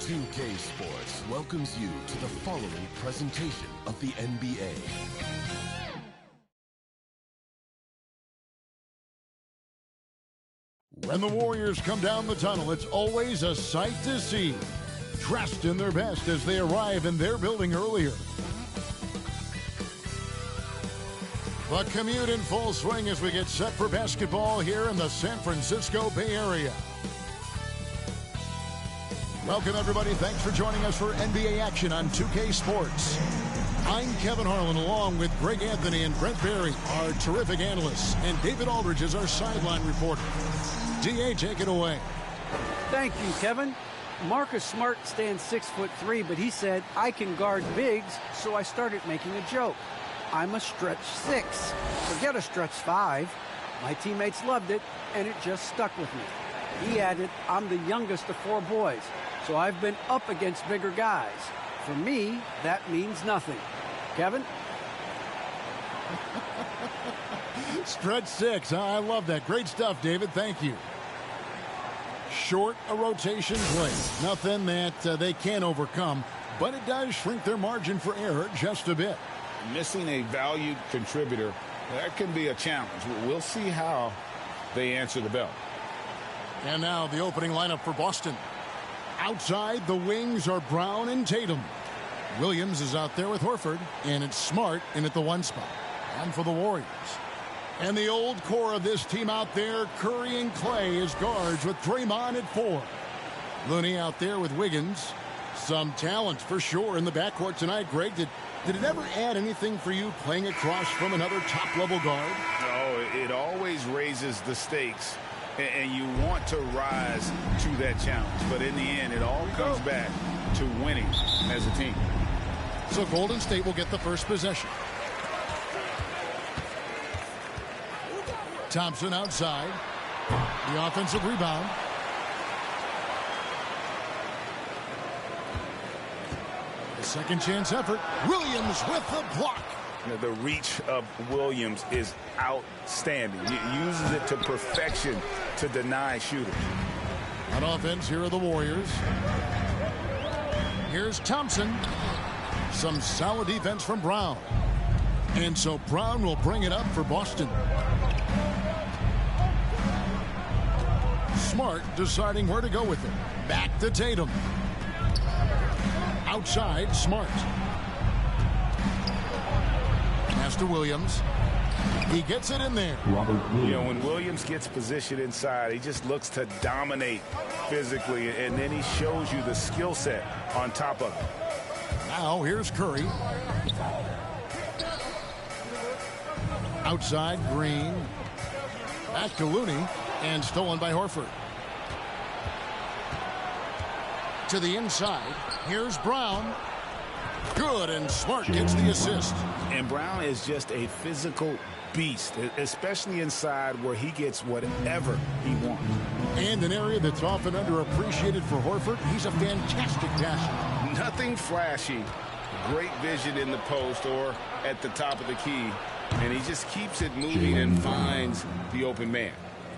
2K Sports welcomes you to the following presentation of the NBA. When the Warriors come down the tunnel, it's always a sight to see. Dressed in their best as they arrive in their building earlier. The commute in full swing as we get set for basketball here in the San Francisco Bay Area. Welcome, everybody. Thanks for joining us for NBA action on 2K Sports. I'm Kevin Harlan, along with Greg Anthony and Brent Berry, our terrific analysts, and David Aldridge is our sideline reporter. DA, take it away. Thank you, Kevin. Marcus Smart stands 6'3", but he said, I can guard bigs, so I started making a joke. I'm a stretch 6. Forget a stretch 5. My teammates loved it, and it just stuck with me. He added, I'm the youngest of 4 boys, so I've been up against bigger guys. For me, that means nothing. Kevin? Stretch 6. I love that. Great stuff, David. Thank you. Short a rotation play. Nothing that they can't overcome, but it does shrink their margin for error just a bit. Missing a valued contributor, that can be a challenge. We'll see how they answer the bell. And now the opening lineup for Boston. Outside, the wings are Brown and Tatum. Williams is out there with Horford, and it's Smart in at the 1 spot. And for the Warriors. And the old core of this team out there, Curry and Clay as guards with Draymond at 4. Looney out there with Wiggins. Some talent for sure in the backcourt tonight. Greg, did it ever add anything for you playing across from another top-level guard? Oh, it always raises the stakes, and you want to rise to that challenge. But in the end, it all comes back to winning as a team. So Golden State will get the first possession. Thompson outside. The offensive rebound. The second chance effort. Williams with the block. The reach of Williams is outstanding. He uses it to perfection to deny shooters. On offense, here are the Warriors. Here's Thompson. Some solid defense from Brown. And so Brown will bring it up for Boston. Smart deciding where to go with it. Back to Tatum. Outside, Smart. Pass to Williams. He gets it in there. You know, when Williams gets positioned inside, he just looks to dominate physically, and then he shows you the skill set on top of it. Now, here's Curry. Outside, Green. Back to Looney, and stolen by Horford. To the inside, here's Brown. Good, and Smart gets the assist. And Brown is just a physical beast, especially inside where he gets whatever he wants. And an area that's often underappreciated for Horford, he's a fantastic passer. Nothing flashy, great vision in the post or at the top of the key, and he just keeps it moving and finds the open man.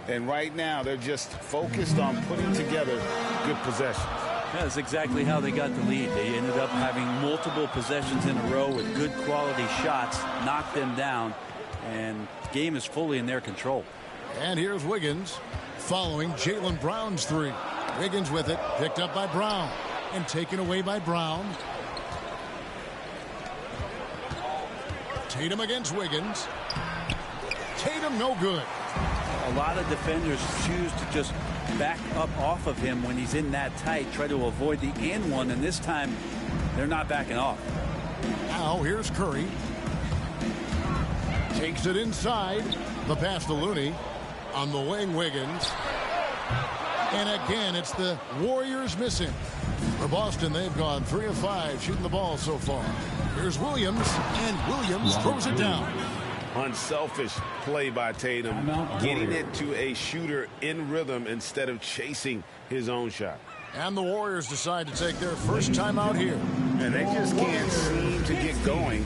And right now, they're just focused on putting together good possessions. That's exactly how they got the lead. They ended up having multiple possessions in a row with good quality shots, knocked them down, and the game is fully in their control. And here's Wiggins following Jaylen Brown's 3. Wiggins with it, picked up by Brown, and taken away by Brown. Tatum against Wiggins. Tatum no good. A lot of defenders choose to just back up off of him when he's in that tight, try to avoid the and one, and this time they're not backing off. Now here's Curry. Takes it inside. The pass to Looney. On the wing, Wiggins. And again, it's the Warriors missing. For Boston, they've gone 3 of 5 shooting the ball so far. Here's Williams, and Williams throws it down. Unselfish play by Tatum, getting it to a shooter in rhythm instead of chasing his own shot. And the Warriors decide to take their first time out here. And they just can't seem to get going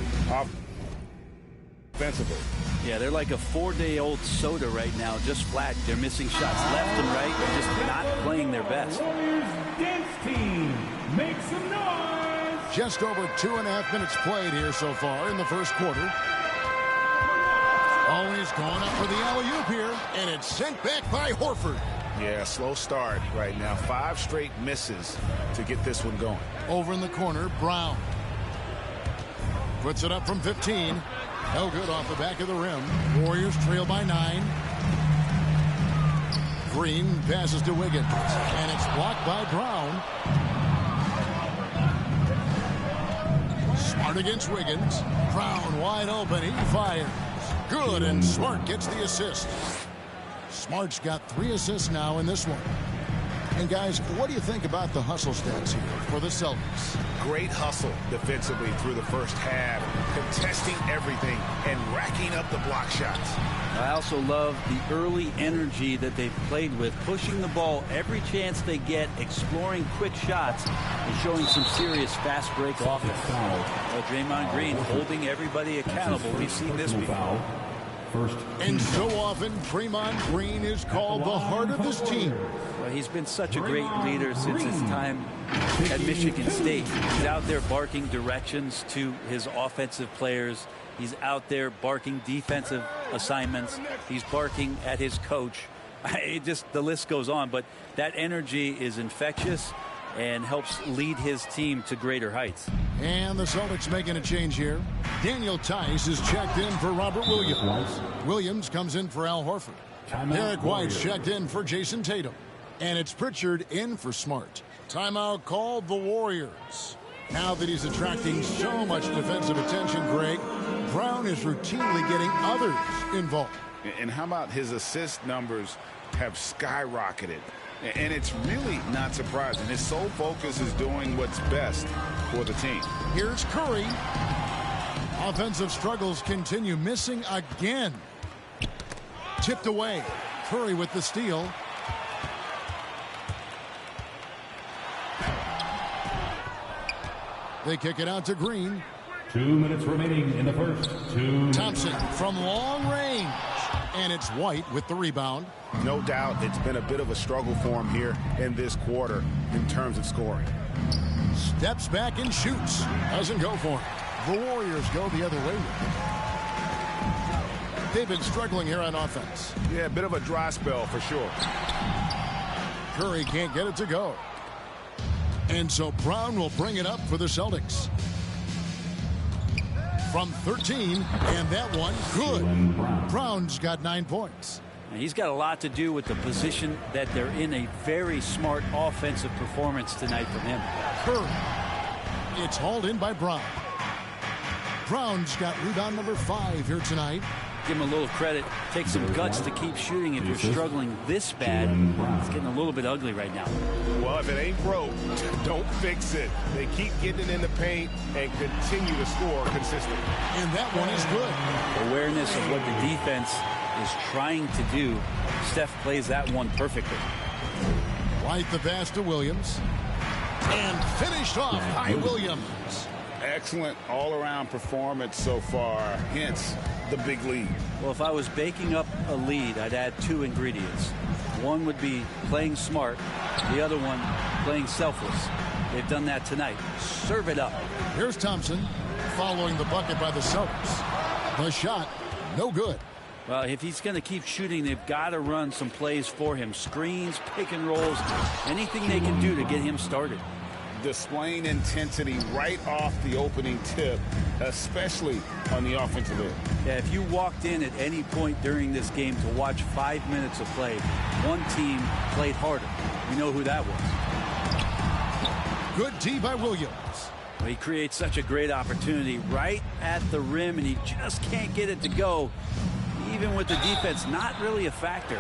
offensively. Yeah, they're like a 4-day-old soda right now, just flat. They're missing shots left and right. They're just not playing their best. Warriors dance team. Just over 2.5 minutes played here so far in the first quarter. Always going up for the alley-oop here, and it's sent back by Horford. Yeah, slow start right now. 5 straight misses to get this one going. Over in the corner, Brown. Puts it up from 15. No good off the back of the rim. Warriors trail by 9. Green passes to Wiggins, and it's blocked by Brown. Smart against Wiggins. Brown wide open. He fires. Good, and Smart gets the assist. Smart's got 3 assists now in this one. And guys, what do you think about the hustle stats here for the Celtics? Great hustle defensively through the first half, contesting everything and racking up the block shots. I also love the early energy that they've played with, pushing the ball every chance they get, exploring quick shots, and showing some serious fast break offense. Well, Draymond Green holding everybody accountable. We've seen this before. And so often, Draymond Green is called the heart of this team. Well, he's been such a great leader since his time at Michigan State. He's out there barking directions to his offensive players. He's out there barking defensive assignments. He's barking at his coach. The list goes on, but that energy is infectious and helps lead his team to greater heights. And the Celtics making a change here. Daniel Tice is checked in for Robert Williams. Williams comes in for Al Horford. Derek White's checked in for Jason Tatum. And it's Pritchard in for Smart. Timeout called the Warriors. Now that he's attracting so much defensive attention, Greg, Brown is routinely getting others involved. And how about his assist numbers have skyrocketed? And it's really not surprising. His sole focus is doing what's best for the team. Here's Curry. Offensive struggles continue, missing again. Tipped away. Curry with the steal. They kick it out to Green. 2 minutes remaining in the first. Thompson from long range. And it's White with the rebound. No doubt it's been a bit of a struggle for him here in this quarter in terms of scoring. Steps back and shoots. Doesn't go for him. The Warriors go the other way with it. They've been struggling here on offense. Yeah, a bit of a dry spell for sure. Curry can't get it to go. And so Brown will bring it up for the Celtics. From 13, and that one good. Brown's got 9 points. And he's got a lot to do with the position that they're in. A very smart offensive performance tonight from him. Curry. It's hauled in by Brown. Brown's got rebound number 5 here tonight. Give him a little credit. Take some guts to keep shooting if you're struggling this bad. It's getting a little bit ugly right now. Well, if it ain't broke, don't fix it. They keep getting it in the paint and continue to score consistently. And that one is good. Awareness of what the defense is trying to do. Steph plays that one perfectly. White the pass to Williams. And finished off by Williams. Excellent all-around performance so far, hence the big lead. Well, if I was baking up a lead, I'd add 2 ingredients. One would be playing smart. The other one, playing selfless. They've done that tonight. Serve it up. Here's Thompson following the bucket by the Celtics. The shot, no good. Well, if he's going to keep shooting, they've got to run some plays for him. Screens, pick and rolls, anything they can do to get him started. Displaying intensity right off the opening tip, especially on the offensive end. Yeah, if you walked in at any point during this game to watch 5 minutes of play, one team played harder. We know who that was. Good D by Williams. Well, he creates such a great opportunity right at the rim, and he just can't get it to go. Even with the defense not really a factor.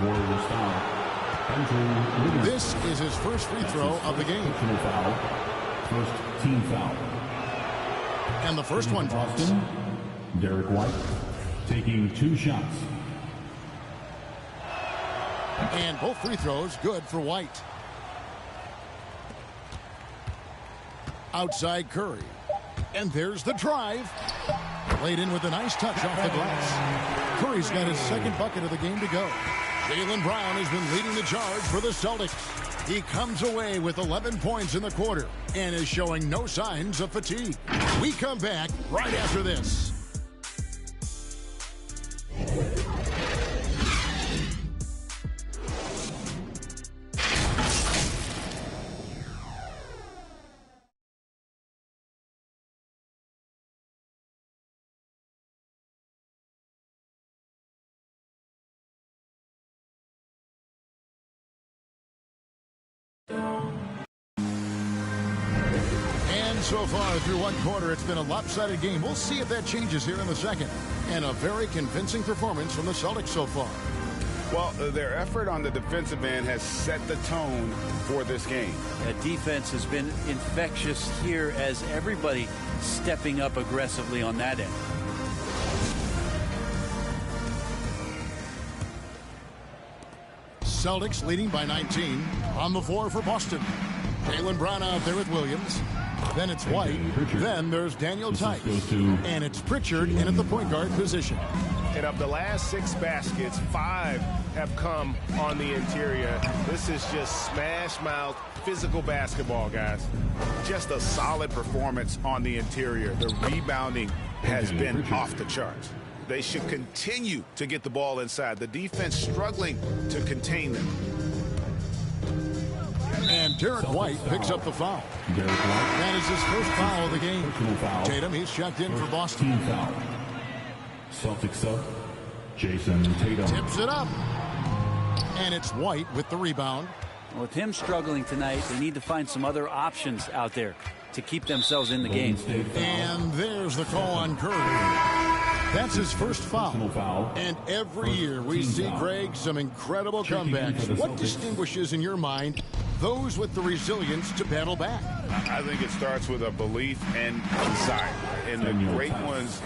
This is his first free throw of the game. First team foul. And the first one falls. Derek White taking 2 shots. And both free throws good for White. Outside Curry. And there's the drive. Laid in with a nice touch off the glass. Curry's got his second bucket of the game to go. Jaylen Brown has been leading the charge for the Celtics. He comes away with 11 points in the quarter and is showing no signs of fatigue. We come back right after this. So far through one quarter, it's been a lopsided game. We'll see if that changes here in the second. And a very convincing performance from the Celtics so far. Well, their effort on the defensive end has set the tone for this game. Defense has been infectious here as everybody stepping up aggressively on that end. Celtics leading by 19 on the floor for Boston. Jaylen Brown out there with Williams. Then it's White. Then there's Daniel Tice. And it's Pritchard in at the point guard position. And of the last 6 baskets, 5 have come on the interior. This is just smash mouth physical basketball, guys. Just a solid performance on the interior. The rebounding has been off the charts. They should continue to get the ball inside. The defense struggling to contain them. And Derek White picks up the foul. That is his first foul of the game. Tatum, he's checked in for Boston. Foul. Celtics up. Jason Tatum. Tips it up. And it's White with the rebound. With him struggling tonight, they need to find some other options out there to keep themselves in the game. And there's the call on Curry. That's his first foul. And every year we see, Greg, some incredible comebacks. What distinguishes, in your mind, those with the resilience to battle back? I think it starts with a belief and desire. And the great ones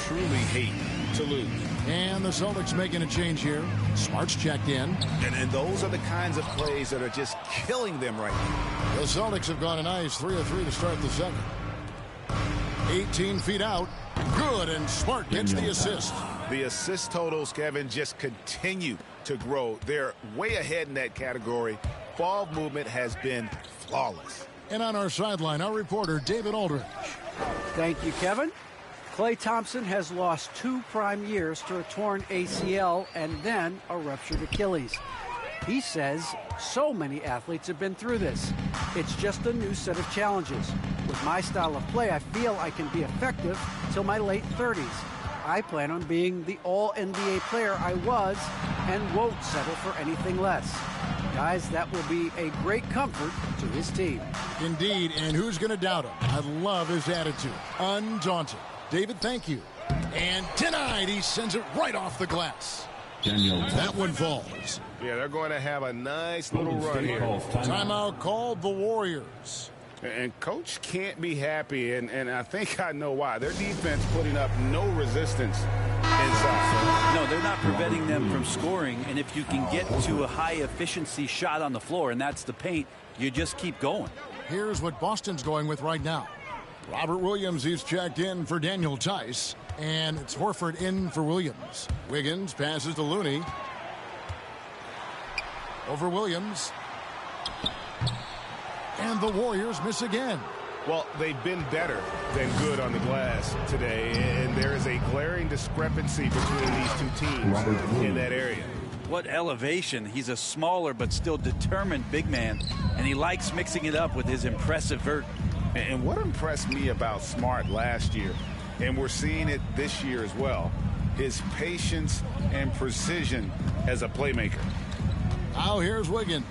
truly hate to lose. And the Celtics making a change here. Smart's checked in. And those are the kinds of plays that are just killing them right now. The Celtics have gone a nice 3 of 3 to start the second. 18 feet out. Good, and Smart gets the assist. The assist totals, Kevin, just continue to grow. They're way ahead in that category. Ball movement has been flawless. And on our sideline, our reporter, David Aldridge. Thank you, Kevin. Klay Thompson has lost 2 prime years to a torn ACL and then a ruptured Achilles. He says so many athletes have been through this. It's just a new set of challenges. With my style of play, I feel I can be effective till my late 30s. I plan on being the all-NBA player I was and won't settle for anything less. Guys, that will be a great comfort to his team. Indeed, and who's going to doubt him? I love his attitude. Undaunted. David, thank you. And tonight, he sends it right off the glass. That one falls. Yeah, they're going to have a nice little run here. Timeout called the Warriors. And Coach can't be happy, and I think I know why. Their defense putting up no resistance inside. No, they're not preventing them from scoring, and if you can get to a high-efficiency shot on the floor, and that's the paint, you just keep going. Here's what Boston's going with right now. Robert Williams, he's checked in for Daniel Tice, and it's Horford in for Williams. Wiggins passes to Looney. Over Williams. And the Warriors miss again. Well, they've been better than good on the glass today, and there is a glaring discrepancy between these two teams in that area. What elevation. He's a smaller but still determined big man, and he likes mixing it up with his impressive vert. And what impressed me about Smart last year, and we're seeing it this year as well, his patience and precision as a playmaker. Now here's Wiggins.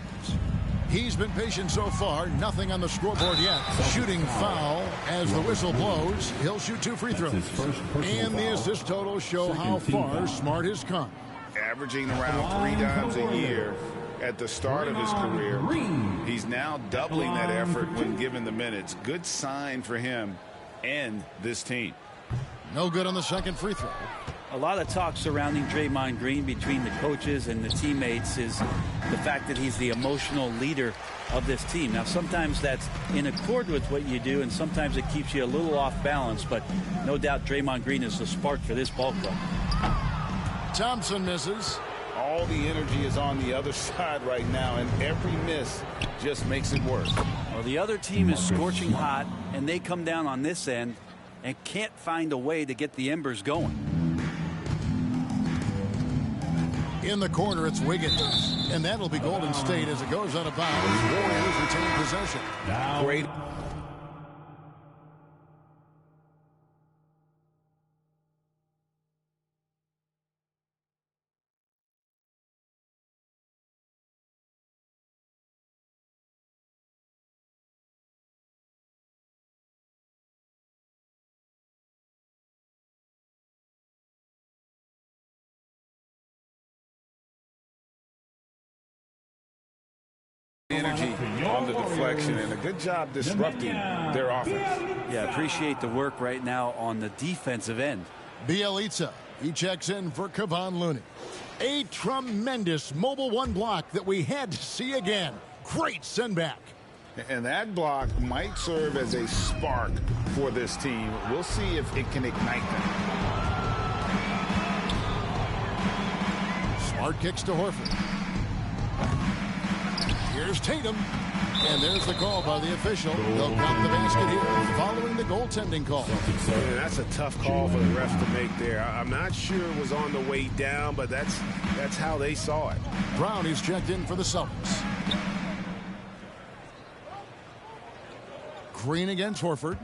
He's been patient so far. Nothing on the scoreboard yet. Shooting foul as the whistle blows. He'll shoot 2 free throws. And the assist totals show how far Smart has come. Averaging around 3 times a year at the start of his career. He's now doubling that effort when given the minutes. Good sign for him and this team. No good on the second free throw. A lot of talk surrounding Draymond Green between the coaches and the teammates is the fact that he's the emotional leader of this team. Now, sometimes that's in accord with what you do, and sometimes it keeps you a little off balance, but no doubt Draymond Green is the spark for this ball club. Thompson misses. all the energy is on the other side right now, and every miss just makes it worse. Well, the other team is scorching hot, and they come down on this end and can't find a way to get the embers going. In the corner, it's Wiggins. And that'll be Golden State as it goes out of bounds. Warriors retain possession. Now, Great. Energy on the deflection, and a good job disrupting their offense. Yeah, appreciate the work right now on the defensive end. Bielitsa, he checks in for Kevon Looney. A tremendous mobile one block that we had to see again. Great send back. And that block might serve as a spark for this team. We'll see if it can ignite them. Smart kicks to Horford. Here's Tatum. And there's the call by the official. They'll count the basket here following the goaltending call. Yeah, that's a tough call for the refs to make there. I'm not sure it was on the way down, but that's how they saw it. Brown is checked in for the Celtics. Green against Horford.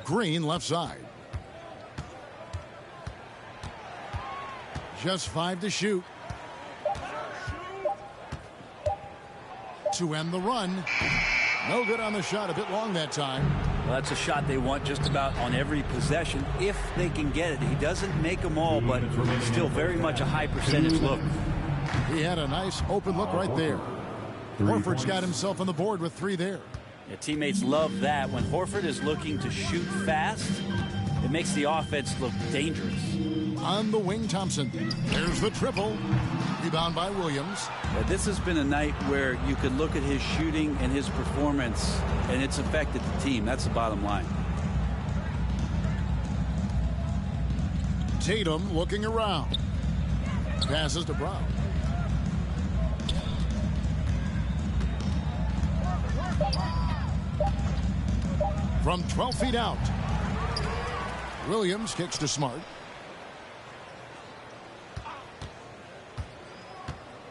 Green left side. Just 5 to shoot. To end the run. No good on the shot. A bit long that time. Well, that's a shot they want just about on every possession if they can get it. He doesn't make them all, but still very much a high percentage look. He had a nice open look right there. Horford's got himself on the board with 3 there. Yeah, teammates love that. When Horford is looking to shoot fast, it makes the offense look dangerous. On the wing, Thompson. There's the triple. Rebound by Williams. Yeah, this has been a night where you could look at his shooting and his performance, and it's affected the team. That's the bottom line. Tatum looking around. Passes to Brown. From 12 feet out. Williams kicks to Smart.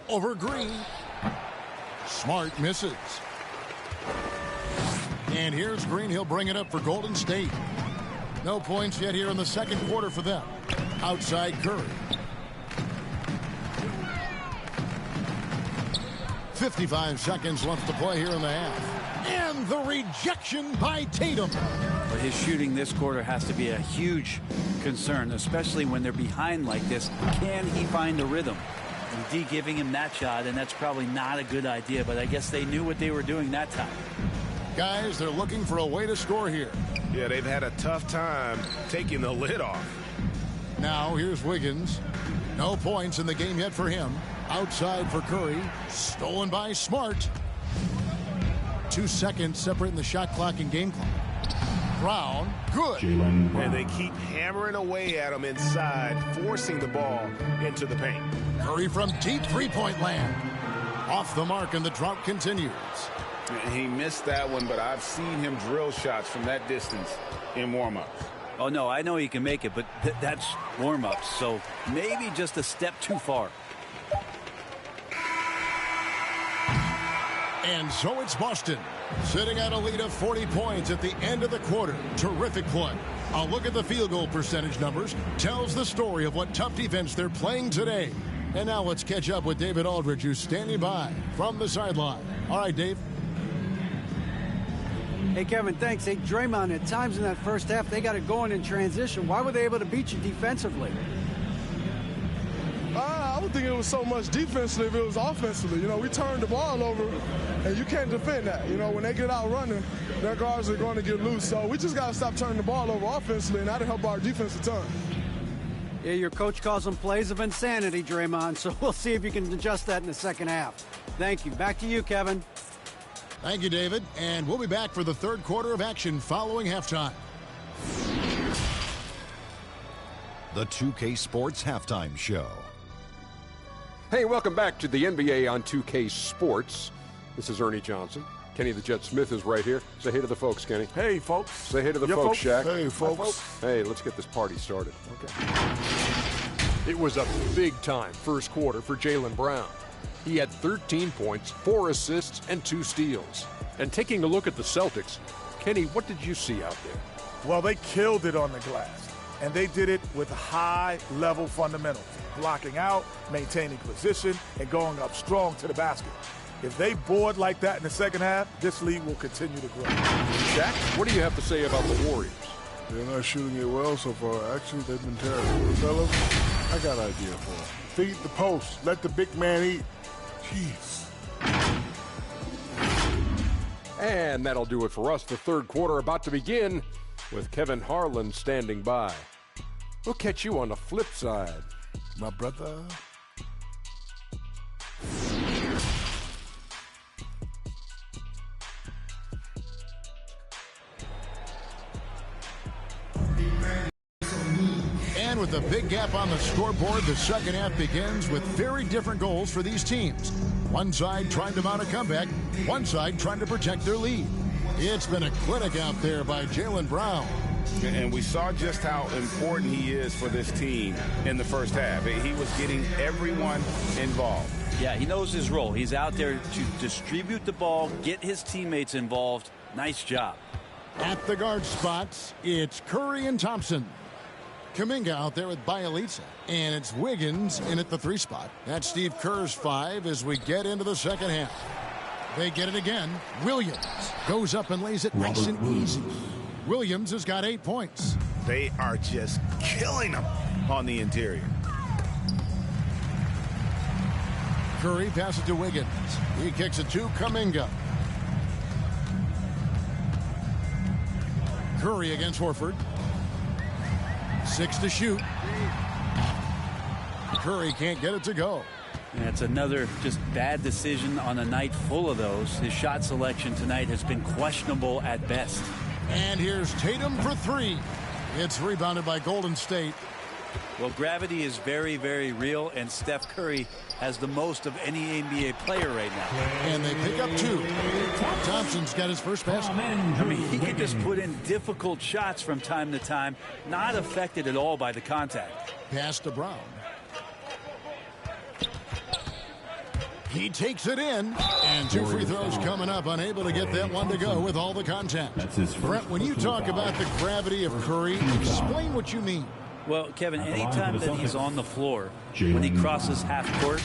Over Green. Smart misses. And here's Green. He'll bring it up for Golden State. No points yet here in the second quarter for them. Outside Curry. 55 seconds left to play here in the half. And the rejection by Tatum. But his shooting this quarter has to be a huge concern, especially when they're behind like this. Can he find the rhythm? And D giving him that shot, and that's probably not a good idea, but I guess they knew what they were doing that time. Guys, they're looking for a way to score here. Yeah, they've had a tough time taking the lid off. Now here's Wiggins. No points in the game yet for him. Outside for Curry. Stolen by Smart. 2 seconds separating the shot clock and game clock. Brown, good. And they keep hammering away at him inside, forcing the ball into the paint. Curry from deep three-point land. Off the mark, and the drought continues. He missed that one, but I've seen him drill shots from that distance in warm-ups. Oh, no, I know he can make it, but that's warm-ups, so maybe just a step too far. And so it's Boston, sitting at a lead of 40 points at the end of the quarter. Terrific play. A look at the field goal percentage numbers tells the story of what tough defense they're playing today. And now let's catch up with David Aldridge, who's standing by from the sideline. All right, Dave. Hey, Kevin, thanks. Hey, Draymond, at times in that first half, they got it going in transition. Why were they able to beat you defensively? I don't think it was so much defensively if it was offensively. You know, we turned the ball over, and you can't defend that. You know, when they get out running, their guards are going to get loose. So we just got to stop turning the ball over offensively, and that'll help our defense a ton. Yeah, your coach calls them plays of insanity, Draymond, so we'll see if you can adjust that in the second half. Thank you. Back to you, Kevin. Thank you, David. And we'll be back for the third quarter of action following halftime. the 2K Sports Halftime Show. Hey, welcome back to the NBA on 2K Sports. This is Ernie Johnson. Kenny the Jet Smith is right here. Say hey to the folks, Kenny. Hey, folks. Say hey to the folks, Shaq. Hey, folks. Hey, let's get this party started. Okay. It was a big-time first quarter for Jaylen Brown. He had 13 points, 4 assists, and 2 steals. And taking a look at the Celtics, Kenny, what did you see out there? Well, they killed it on the glass, and they did it with high-level fundamentals, blocking out, maintaining position, and going up strong to the basket. If they board like that in the second half, this league will continue to grow. Shaq, what do you have to say about the Warriors? They're not shooting it well so far. Actually, they've been terrible. Fellas, I got an idea for them. Feed the post. Let the big man eat. Jeez. And that'll do it for us. The third quarter about to begin with Kevin Harlan standing by. We'll catch you on the flip side, My brother. And with a big gap on the scoreboard, the second half begins with very different goals for these teams. One side trying to mount a comeback, one side trying to protect their lead. It's been a clinic out there by Jaylen Brown. And we saw just how important he is for this team in the first half. He was getting everyone involved. Yeah, he knows his role. He's out there to distribute the ball, get his teammates involved. Nice job. At the guard spots, it's Curry and Thompson. Kuminga out there with Bielitsa. And it's Wiggins in at the 3 spot. That's Steve Kerr's 5 as we get into the second half. They get it again. Williams goes up and lays it nice and easy. Williams has got 8 points. They are just killing them on the interior. Curry passes to Wiggins. He kicks it to Kuminga. Curry against Horford. 6 to shoot. Curry can't get it to go. That's another just bad decision on a night full of those. His shot selection tonight has been questionable at best. And here's Tatum for 3. It's rebounded by Golden State. Well, gravity is very, very real, and Steph Curry has the most of any NBA player right now. And they pick up 2. Thompson's got his first basket. I mean, he can just put in difficult shots from time to time, not affected at all by the contact. Pass to Brown. He takes it in, and 2 free throws coming up, unable to get that one to go with all the contact. Brett, when you talk about the gravity of Curry, explain what you mean. Well, Kevin, anytime that he's on the floor, when he crosses half court,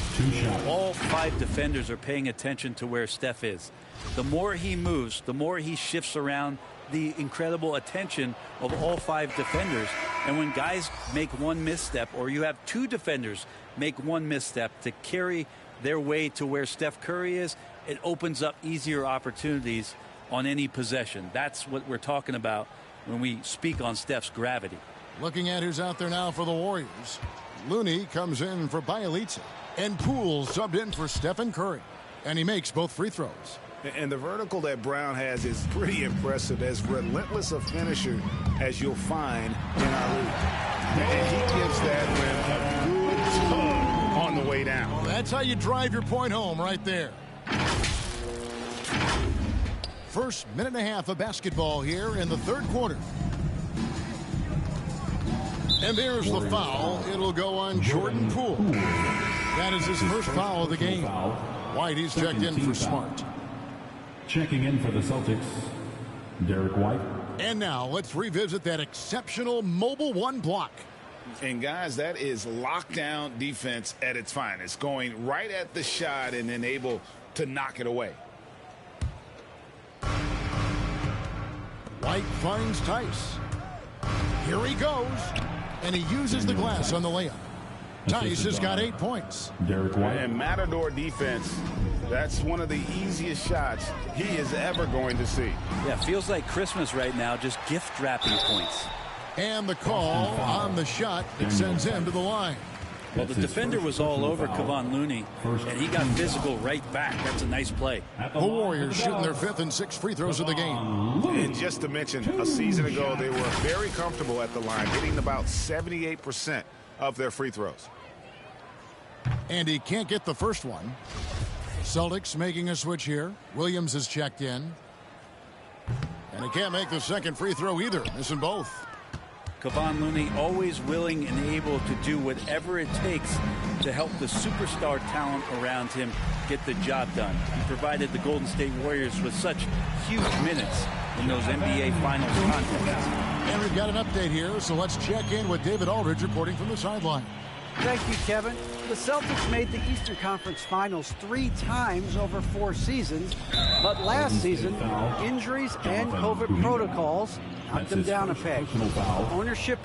all 5 defenders are paying attention to where Steph is. The more he moves, the more he shifts around, the incredible attention of all 5 defenders. And when guys make one misstep, or you have 2 defenders make one misstep to carry their way to where Steph Curry is, it opens up easier opportunities on any possession. That's what we're talking about when we speak on Steph's gravity. Looking at who's out there now for the Warriors. Looney comes in for Bielitsa. And Poole subbed in for Stephen Curry. And he makes both free throws. And the vertical that Brown has is pretty impressive, as relentless a finisher as you'll find in our league. And he gives that rim a good tug on the way down. Well, that's how you drive your point home right there. First minute and a half of basketball here in the third quarter. And there's the foul. It'll go on Jordan Poole. That is his first foul of the game. White, he's checked in for Smart. Checking in for the Celtics, Derek White. And now let's revisit that exceptional mobile 1 block. And guys, that is lockdown defense at its finest, going right at the shot and then able to knock it away. White finds Tice. Here he goes. And he uses the glass on the layup. Tice has got 8 points. Derek White. And Matador defense, that's one of the easiest shots he is ever going to see. Yeah, feels like Christmas right now, just gift wrapping points. And the call on the shot that sends him to the line. Well, the defender was all over Kevon Looney, and he got physical right back. That's a nice play. The Warriors shooting their 5th and 6th free throws of the game. And just to mention, a season ago, they were very comfortable at the line, hitting about 78% of their free throws. And he can't get the first one. Celtics making a switch here. Williams is checked in. And he can't make the second free throw either, missing both. Kevon Looney always willing and able to do whatever it takes to help the superstar talent around him get the job done. He provided the Golden State Warriors with such huge minutes in those NBA Finals contests. And we've got an update here, so let's check in with David Aldridge reporting from the sideline. Thank you, Kevin. The Celtics made the Eastern Conference Finals 3 times over 4 seasons, but last season, injuries and COVID protocols knocked them down a peg. Ownership